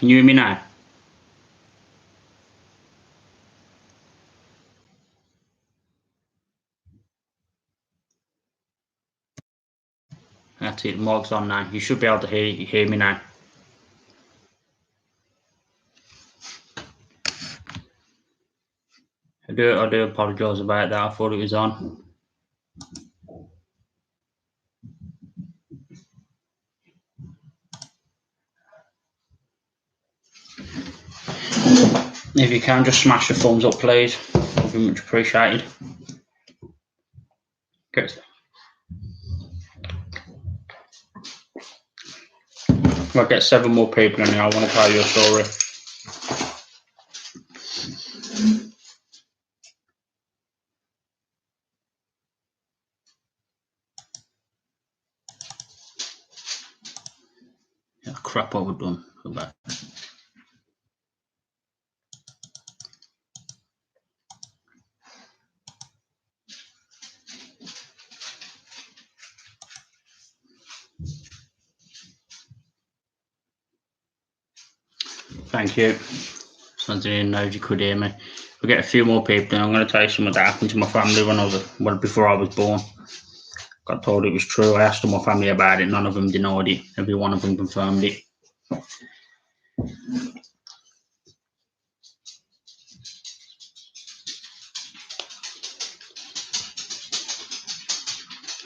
Can you hear me now? That's it, the mic's on now. You should be able to hear me now. I do apologise about that. I thought it was on. If you can, just smash the thumbs up, please. That would be much appreciated. Good. I'll get 7 more people in here. I want to tell you a story. Yeah, crap, what we've done. Thank you. I didn't know if you could hear me. We'll get a few more people in. I'm going to tell you something that happened to my family before I was born. Got told it was true. I asked all my family about it. None of them denied it. Every one of them confirmed it.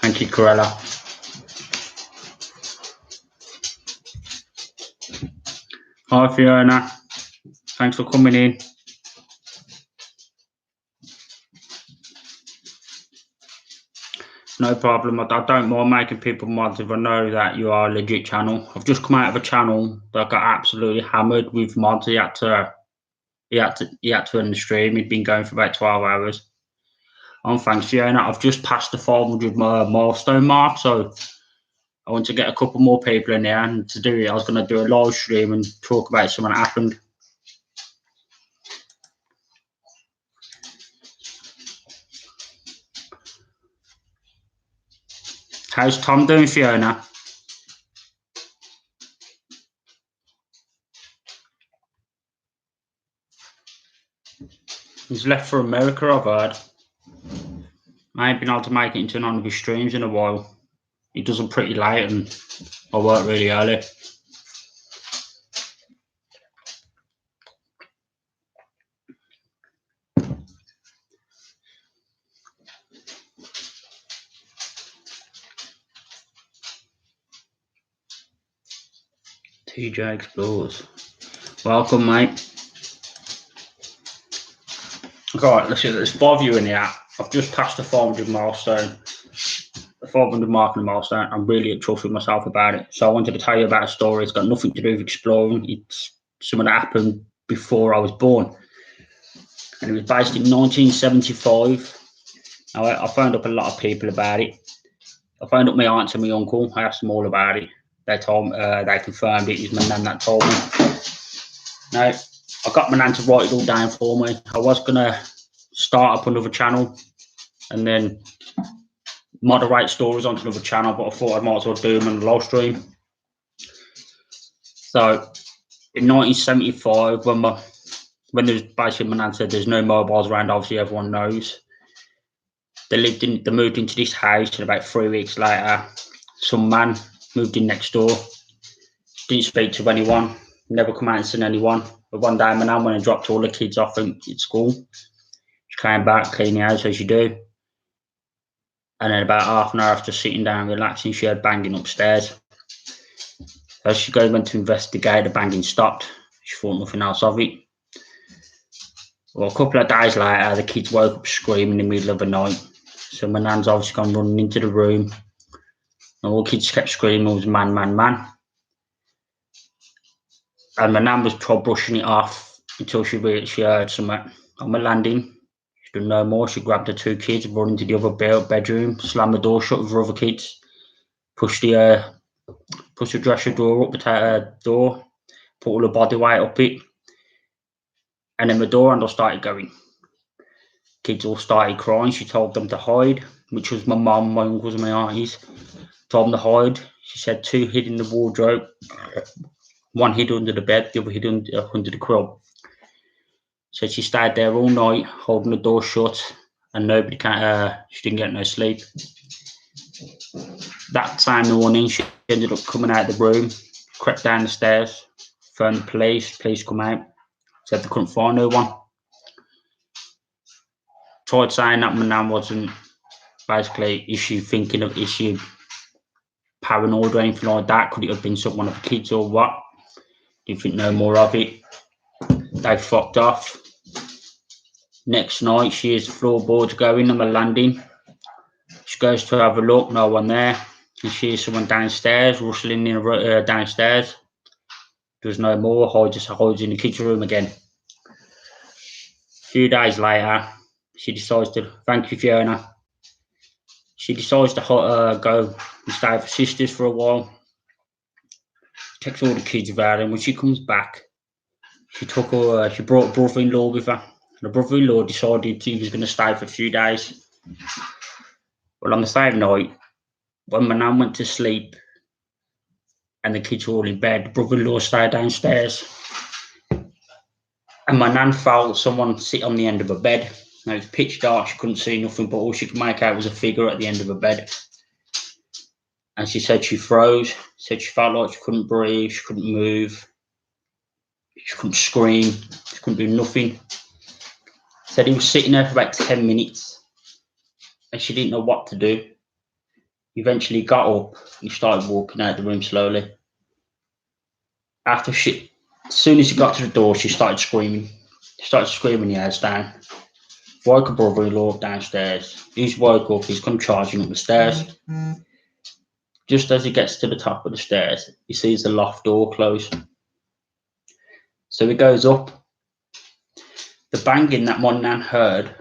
Thank you, Corella. Hi, Fiona. Thanks for coming in. No problem. I don't mind making people mods if I know that you are a legit channel. I've just come out of a channel that got absolutely hammered with mods. He had to end the stream. He'd been going for about 12 hours. Thanks, Fiona. I've just passed the 500 milestone mark, so I want to get a couple more people in there. And to do it, I was going to do a live stream and talk about something that happened. How's Tom doing, Fiona? He's left for America, I've heard. I ain't been able to make it into none of his streams in a while. He does them pretty late and I work really early. TJ Explores. Welcome, mate. Alright, listen, there's 5 of you in here. I've just passed the 400 milestone. The 400 marking milestone. I'm really at trust with myself about it. So I wanted to tell you about a story. It's got nothing to do with exploring. It's something that happened before I was born. And it was based in 1975. I phoned up a lot of people about it. I phoned up my aunt and my uncle. I asked them all about it. They told me, they confirmed it. It was my nan that told me. Now, I got my nan to write it all down for me. I was going to start up another channel and then moderate stories onto another channel, but I thought I might as well do them on the live stream. So, in 1975, when there was basically, my nan said there's no mobiles around, obviously everyone knows. They moved into this house, and about 3 weeks later, some man moved in next door. Didn't speak to anyone, never come out and seen anyone. But one day, my nan went and dropped all the kids off at school. She came back, cleaned the house as you do. And then about half an hour after sitting down, relaxing, she heard banging upstairs. As she went to investigate, the banging stopped. She thought nothing else of it. Well, a couple of days later, the kids woke up screaming in the middle of the night. So my nan's obviously gone running into the room. And all the kids kept screaming, it was man, man, man. And my nan was brushing it off until she heard something on the landing. She didn't know more. She grabbed the 2 kids, run into the other bedroom, slammed the door shut with her other kids, pushed the dresser door up, the door, put all the body weight up it, and then the door handle started going. Kids all started crying. She told them to hide, which was my mum, my uncles, and my aunties. Told them to hide. She said 2 hid in the wardrobe. One hid under the bed, the other hid under the quilt. So she stayed there all night, holding the door shut, and nobody she didn't get no sleep. That same morning, she ended up coming out of the room, crept down the stairs, phoned the police come out, said they couldn't find no one. Tried saying that my nan wasn't, basically, is she paranoid or anything like that? Could it have been someone of the kids or what? Didn't think no more of it. They fucked off. Next night, she hears the floorboards going on the landing. She goes to have a look, no one there. And she hears someone downstairs, rustling in downstairs. There's no more, hides in the kitchen room again. A few days later, she decides to, thank you, Fiona. She decides to go and stay with her sisters for a while. Takes all the kids with her, and when she comes back, she brought a brother-in-law with her. The brother-in-law decided he was going to stay for a few days. Well, on the same night, when my nan went to sleep and the kids were all in bed, the brother-in-law stayed downstairs. And my nan felt someone sit on the end of her bed. Now, it was pitch dark, she couldn't see nothing, but all she could make out was a figure at the end of her bed. And she said she froze, said she felt like she couldn't breathe, she couldn't move, she couldn't scream, she couldn't do nothing. Said he was sitting there for about 10 minutes and she didn't know what to do. He eventually got up and he started walking out the room slowly. As soon as she got to the door, she started screaming. She started screaming the house down. Woke her brother-in-law downstairs. He's woke up, he's come charging up the stairs. Just as he gets to the top of the stairs, he sees the loft door close. So he goes up. The banging that my nan heard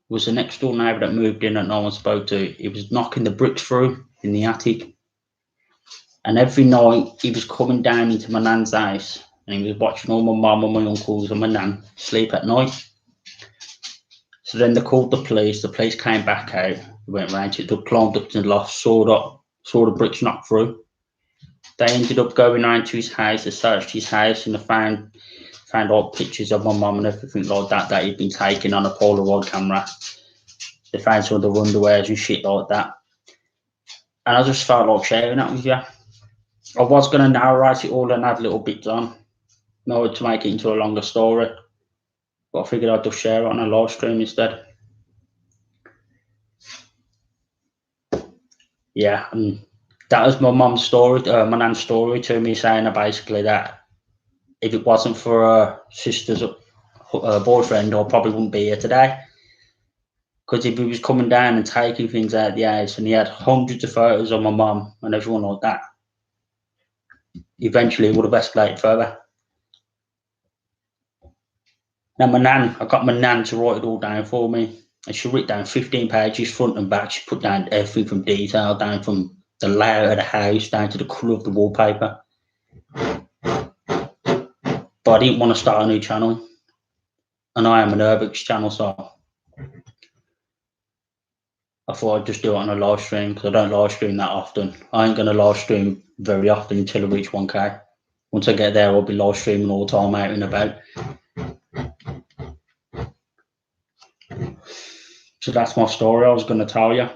was the next door neighbour that moved in that no one spoke to. He was knocking the bricks through in the attic. And every night he was coming down into my nan's house and he was watching all my mum and my uncles and my nan sleep at night. So then they called the police. The police came back out. They went round to it, climbed up to the loft, saw the bricks knocked through. They ended up going round to his house. They searched his house and they found old pictures of my mum and everything like that he'd been taken on a Polaroid camera. They found some of the underwears and shit like that. And I just felt like sharing that with you. I was going to narrate it all and add little bits on in order to make it into a longer story. But I figured I'd just share it on a live stream instead. Yeah, and that was my mum's story, my nan's story to me, saying that basically that if it wasn't for her sister's boyfriend, I probably wouldn't be here today. Because if he was coming down and taking things out of the house and he had hundreds of photos of my mum and everyone like that, eventually it would have escalated further. Now I got my nan to write it all down for me. And she wrote down 15 pages front and back. She put down everything from detail, down from the layout of the house, down to the colour of the wallpaper. But I didn't want to start a new channel. And I am an Urbx channel, so I thought I'd just do it on a live stream because I don't live stream that often. I ain't going to live stream very often until I reach 1K. Once I get there, I'll be live streaming all the time out and about. So that's my story I was going to tell you.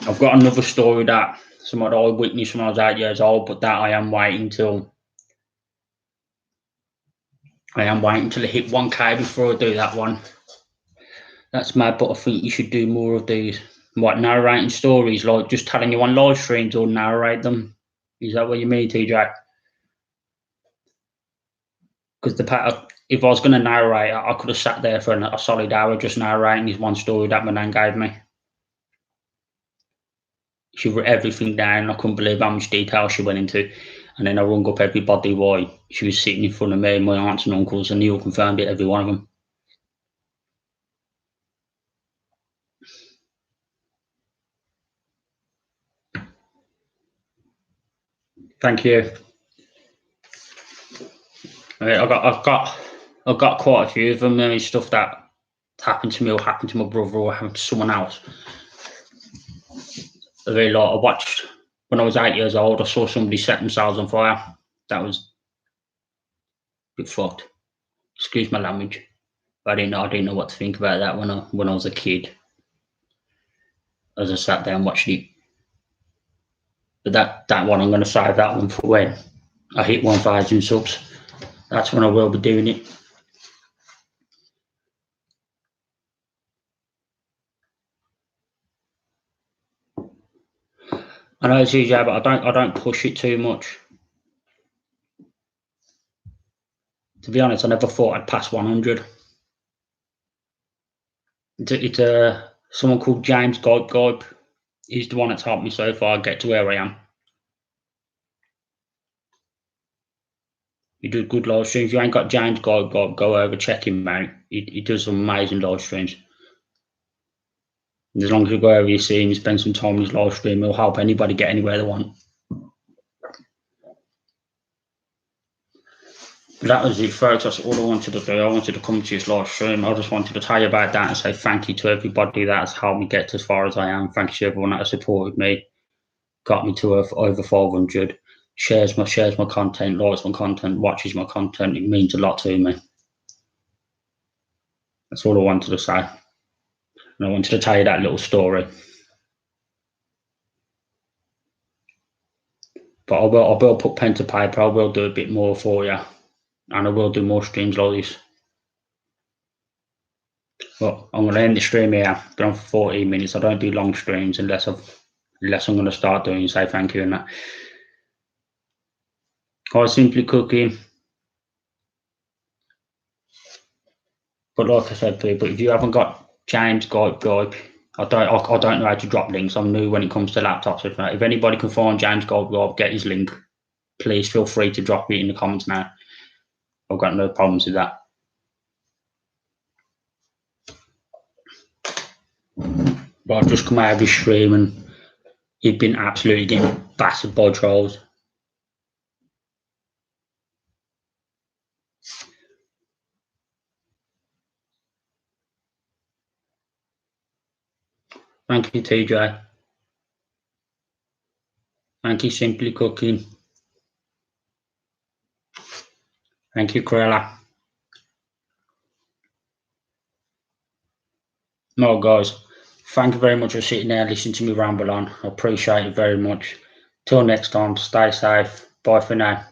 I've got another story that something I witnessed when I was 8 years old, but that I am waiting till I hit 1K before I do that one. That's mad, but I think you should do more of these, like narrating stories, like just telling you on live streams or narrate them. Is that what you mean, TJ? Because if I was going to narrate, I could have sat there for a solid hour just narrating this one story that my nan gave me. She wrote everything down. I couldn't believe how much detail she went into. And then I rung up everybody while she was sitting in front of me, my aunts and uncles, and they all confirmed it, every one of them. Thank you. I've got quite a few of them. I mean, stuff that happened to me or happened to my brother or happened to someone else. I watched when I was 8 years old, I saw somebody set themselves on fire. That was a bit fucked. Excuse my language. But I didn't know what to think about that when I was a kid. As I sat there and watched it. But that one, I'm going to save that one for when I hit 1,000 subs. That's when I will be doing it. I know it's easy, but I don't push it too much. To be honest, I never thought I'd pass 100. It's someone called James Goib. He's the one that's helped me so far get to where I am. He does good live streams. If you ain't got James Goib, go over, check him out. He does some amazing live streams. And as long as you go over, you see him, you spend some time in his live stream, he'll help anybody get anywhere they want. That was it, folks. That's all I wanted to do. I wanted to come to this live stream. I just wanted to tell you about that and say thank you to everybody that has helped me get to as far as I am. Thank you to everyone that has supported me, got me to over 500. Shares my content, likes my content, watches my content. It means a lot to me. That's all I wanted to say. And I wanted to tell you that little story. But I will put pen to paper. I will do a bit more for you. And I will do more streams like this. Well, I'm going to end the stream here. I've been on for 14 minutes. I don't do long streams unless I'm going to start doing say thank you and that. Guys, Simply Cooking. But like I said, people, if you haven't got James Goib, I don't know how to drop links. I'm new when it comes to laptops. If anybody can find James Goib, get his link. Please feel free to drop it in the comments now. I've got no problems with that. But I've just come out of his stream and he'd been absolutely getting battered by trolls. Thank you, TJ. Thank you, Simply Cooking. Thank you, Corella. No, guys, thank you very much for sitting there and listening to me ramble on. I appreciate it very much. Till next time, stay safe. Bye for now.